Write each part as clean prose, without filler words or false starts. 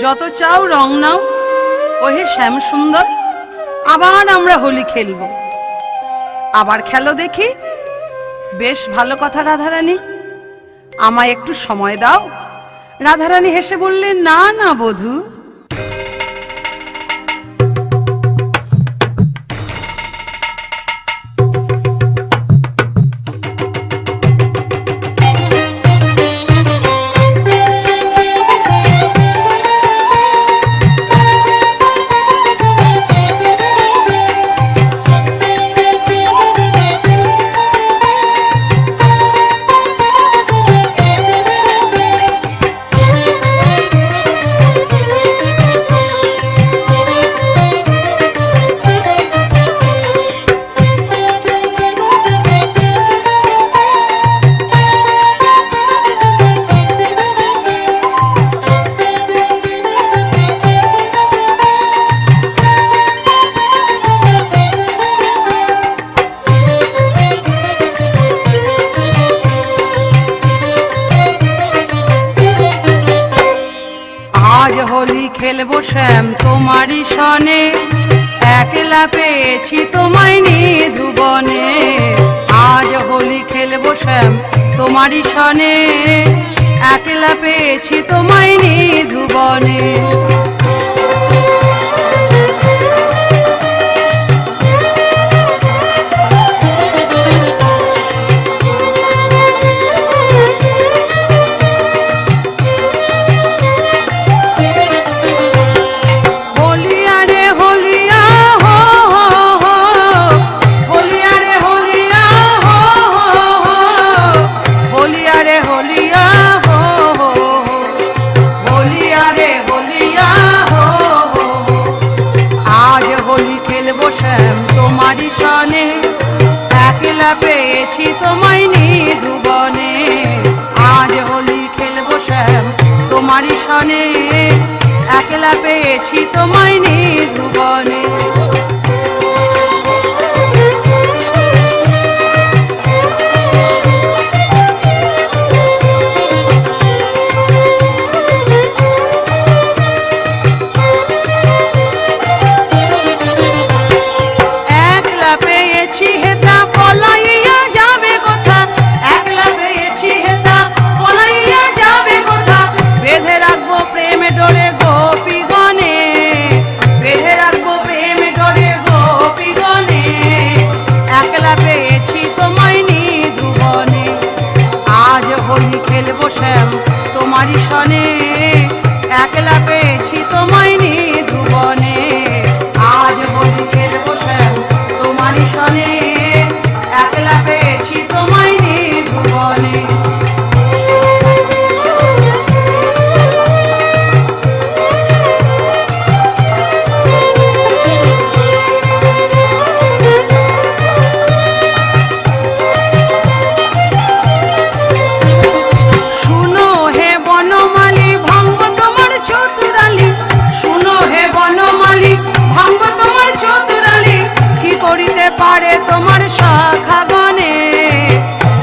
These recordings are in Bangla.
যত চাও রং নাও, ওহে শ্যাম সুন্দর, আবার আমরা হোলি খেলবো। আবার খেলো দেখি। বেশ ভালো কথা রাধারানী, আমায় একটু সময় দাও। রাধারানী হেসে বললেন, না না বধূ, হোলি খেলবো শ্যাম তোমারই সনে, একলা পেয়েছি তোমায় নিধুবনে। আজ হোলি খেলবো শ্যাম তোমারই সনে, একলা পেয়েছি তোমায় নিধুবনে। একলা পেয়েছি তোমায় নিধুবনে। আজ হোলি খেলবো শ্যাম তোমারই সনে, একলা পেয়েছি তোমায় নিধুবনে। খেলবো শ্যাম তোমারই সনে, একলা পেয়েছি তোমায় নিধুবনে। আজ হোলি খেলবো শ্যাম তোমারই সনে, একলা পেয়েছি তোমায় নিধুবনে। তোমার শাখা গনে,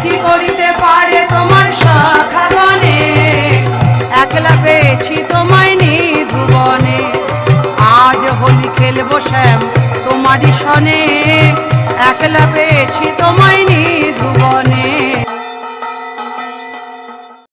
কি করিতে পারে তোমার শাখা গনে, একলা পেয়েছি তোমায় নিধুবনে। আজ হোলি খেলবো শ্যাম তোমারই সনে, একলা পেয়েছি তোমায়